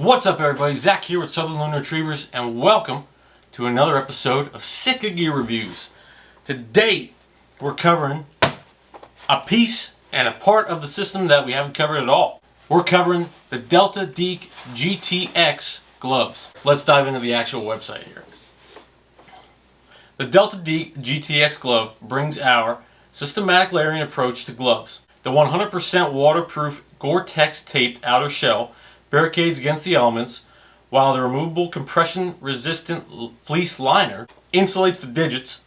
What's up, everybody? Zach here with Southern Lone Retrievers, and welcome to another episode of SITKA Gear Reviews. Today, we're covering a piece and a part of the system that we haven't covered at all. We're covering the Delta Deek GTX Gloves. Let's dive into the actual website here. The Delta Deek GTX Glove brings our systematic layering approach to gloves. The 100% waterproof GORE-TEX taped outer shell barricades against the elements, while the removable compression-resistant fleece liner insulates the digits,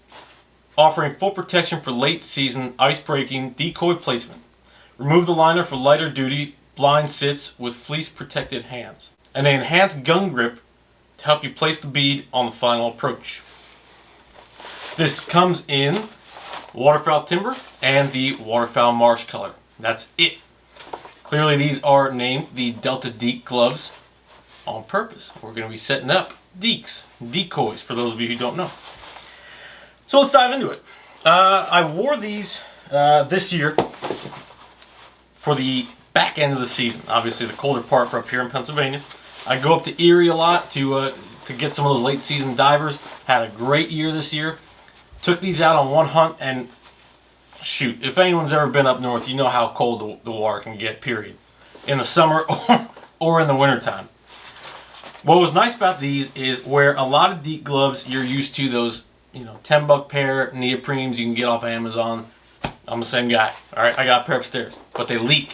offering full protection for late-season ice-breaking decoy placement. Remove the liner for lighter-duty blind sits with fleece-protected hands. An enhanced gun grip to help you place the bead on the final approach. This comes in waterfowl timber and the waterfowl marsh color. That's it. Clearly these are named the Delta Deek gloves on purpose. We're going to be setting up deeks, decoys, for those of you who don't know. So let's dive into it. I wore these this year for the back end of the season. Obviously the colder part for up here in Pennsylvania. I go up to Erie a lot to get some of those late season divers. Had a great year this year. Took these out on one hunt, and shoot, if anyone's ever been up north, you know how cold the water can get, period. In the summer or in the wintertime. What was nice about these is where a lot of Deek gloves, you're used to those, $10 pair neoprenes you can get off Amazon. I'm the same guy. Alright, I got a pair upstairs, but they leak.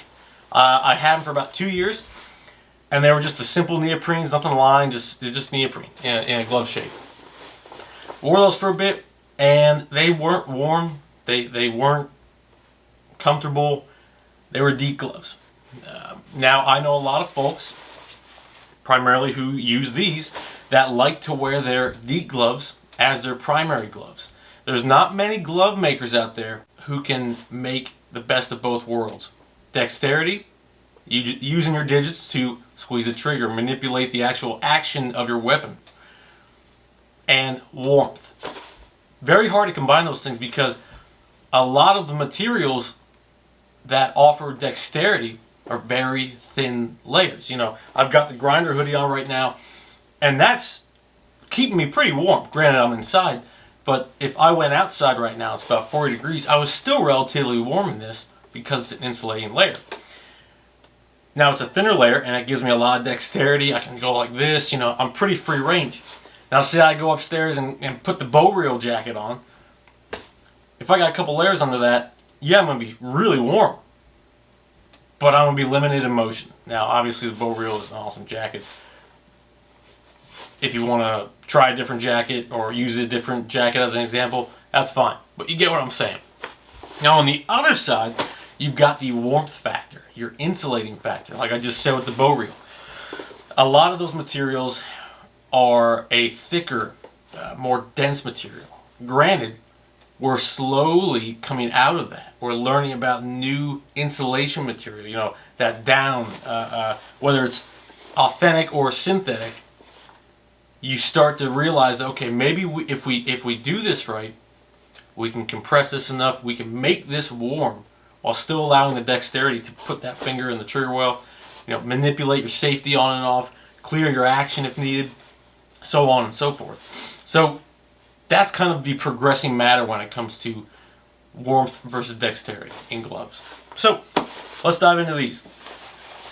I had them for about 2 years, and they were just the simple neoprenes, nothing lined, they're just neoprene in a glove shape. Wore those for a bit, and they weren't warm. They weren't comfortable. They were Deek gloves. Now, I know a lot of folks, primarily who use these, that like to wear their Deek gloves as their primary gloves. There's not many glove makers out there who can make the best of both worlds. Dexterity, using your digits to squeeze the trigger, manipulate the actual action of your weapon, and warmth. Very hard to combine those things because a lot of the materials that offer dexterity are very thin layers. I've got the grinder hoodie on right now, and that's keeping me pretty warm. Granted, I'm inside, but if I went outside right now, it's about 40 degrees, I was still relatively warm in this because it's an insulating layer. Now, it's a thinner layer, and it gives me a lot of dexterity. I can go like this, I'm pretty free range. Now, say I go upstairs and put the bow reel jacket on. If I got a couple layers under that, yeah, I'm going to be really warm. But I'm going to be limited in motion. Now, obviously, the bow reel is an awesome jacket. If you want to try a different jacket or use a different jacket as an example, that's fine. But you get what I'm saying. Now, on the other side, you've got the warmth factor, your insulating factor, like I just said with the bow reel. A lot of those materials are a thicker, more dense material. Granted, we're slowly coming out of that. We're learning about new insulation material, that down, whether it's authentic or synthetic. You start to realize that, okay, maybe if we do this right, we can compress this enough, we can make this warm while still allowing the dexterity to put that finger in the trigger well, manipulate your safety on and off, clear your action if needed, so on and so forth. So that's kind of the progressing matter when it comes to warmth versus dexterity in gloves. So let's dive into these.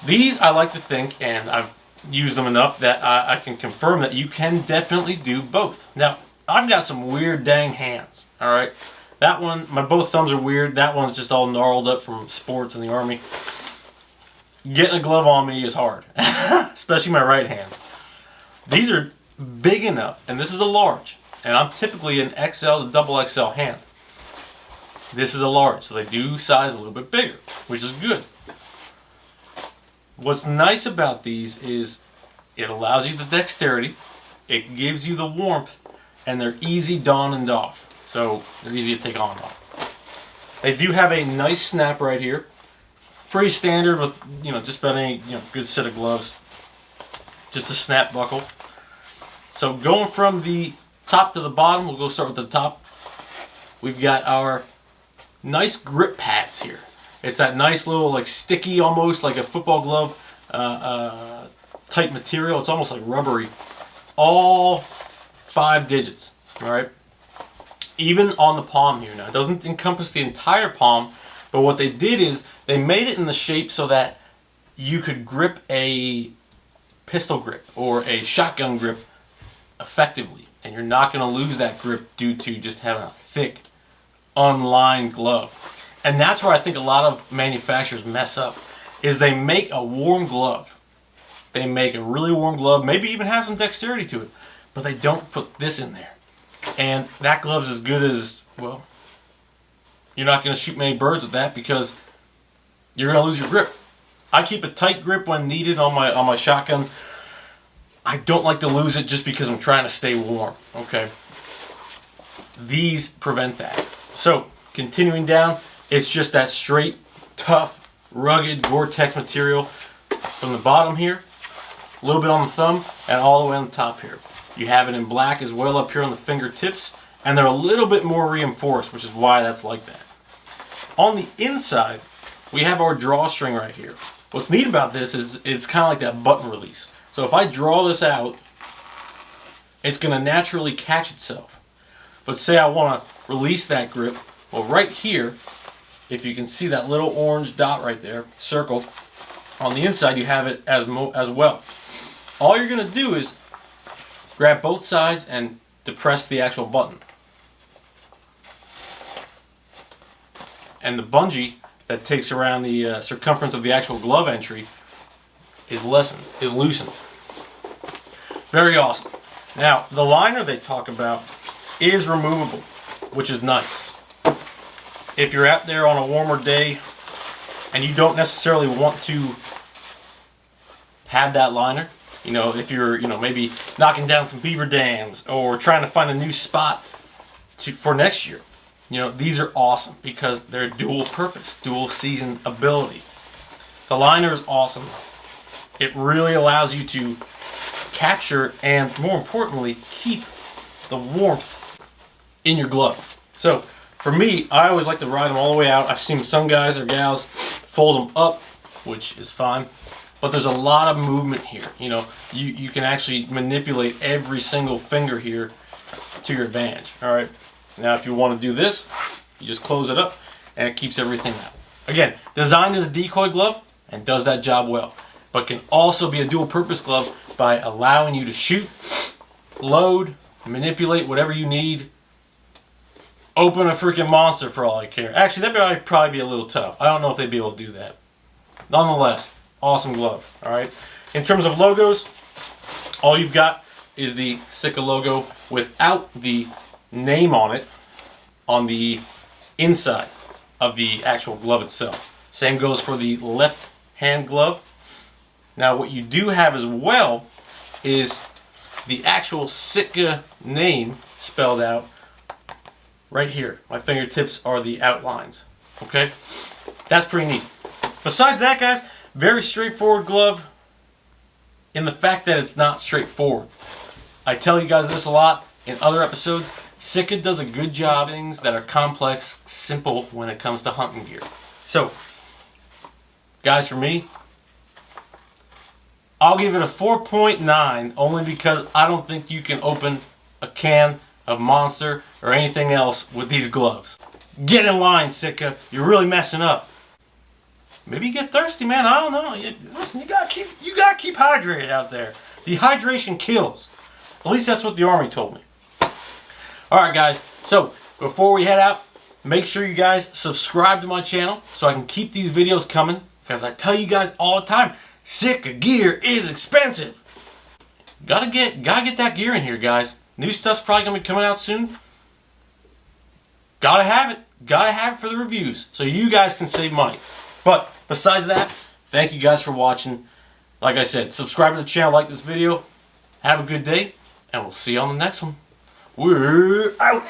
These, I like to think, and I've used them enough that I can confirm that you can definitely do both. Now, I've got some weird dang hands, alright? That one, my both thumbs are weird. That one's just all gnarled up from sports in the Army. Getting a glove on me is hard, especially my right hand. These are big enough, and this is a large, and I'm typically an XL to double XL hand. This is a large, so they do size a little bit bigger, which is good. What's nice about these is it allows you the dexterity, it gives you the warmth, and they're easy on and off. So they're easy to take on and off. They do have a nice snap right here. Pretty standard with, just about any, good set of gloves. Just a snap buckle. So going from the top to the bottom, we'll go start with the top. We've got our nice grip pads here. It's that nice little, like, sticky, almost like a football glove type material. It's almost like rubbery. All 5 digits, all right? Even on the palm here. Now, it doesn't encompass the entire palm, but what they did is they made it in the shape so that you could grip a pistol grip or a shotgun grip effectively, and you're not going to lose that grip due to just having a thick, unlined glove. And that's where I think a lot of manufacturers mess up, is they make a warm glove. They make a really warm glove, maybe even have some dexterity to it, but they don't put this in there. And that glove's as good as, well, you're not going to shoot many birds with that because you're going to lose your grip. I keep a tight grip when needed on my shotgun. I don't like to lose it just because I'm trying to stay warm, okay? These prevent that. So, continuing down, it's just that straight, tough, rugged GORE-TEX material from the bottom here, a little bit on the thumb, and all the way on the top here. You have it in black as well up here on the fingertips, and they're a little bit more reinforced, which is why that's like that. On the inside, we have our drawstring right here. What's neat about this is it's kind of like that button release. So if I draw this out, it's going to naturally catch itself. But say I want to release that grip, well, right here, if you can see that little orange dot right there, circle, on the inside you have it as well. All you're going to do is grab both sides and depress the actual button. And the bungee that takes around the circumference of the actual glove entry is loosened. Very awesome. Now, the liner they talk about is removable, which is nice. If you're out there on a warmer day and you don't necessarily want to have that liner, you know, if you're, maybe knocking down some beaver dams or trying to find a new spot for next year, these are awesome because they're dual purpose, dual season ability. The liner is awesome. It really allows you to capture and, more importantly, keep the warmth in your glove. So, for me, I always like to ride them all the way out. I've seen some guys or gals fold them up, which is fine. But there's a lot of movement here. You can actually manipulate every single finger here to your advantage. All right. Now, if you want to do this, you just close it up, and it keeps everything out. Again, designed as a decoy glove and does that job well, but can also be a dual-purpose glove by allowing you to shoot, load, manipulate whatever you need, open a freaking monster for all I care. Actually, that would probably be a little tough. I don't know if they'd be able to do that. Nonetheless, awesome glove, all right? In terms of logos, all you've got is the SITKA logo without the name on it on the inside of the actual glove itself. Same goes for the left hand glove. Now, what you do have as well is the actual SITKA name spelled out right here. My fingertips are the outlines, okay? That's pretty neat. Besides that, guys, very straightforward glove in the fact that it's not straightforward. I tell you guys this a lot in other episodes. SITKA does a good job of things that are complex, simple when it comes to hunting gear. So, guys, for me, I'll give it a 4.9 only because I don't think you can open a can of Monster or anything else with these gloves. Get in line, SITKA. You're really messing up. Maybe you get thirsty, man. I don't know. Listen, you gotta keep hydrated out there. Dehydration kills. At least that's what the Army told me. Alright, guys. So, before we head out, make sure you guys subscribe to my channel so I can keep these videos coming. Because I tell you guys all the time, SITKA gear is expensive. Gotta get that gear in here, guys. New stuff's probably gonna be coming out soon. Gotta have it. Gotta have it for the reviews so you guys can save money. But besides that, thank you guys for watching. Like I said, subscribe to the channel, like this video. Have a good day, and we'll see you on the next one. We're out.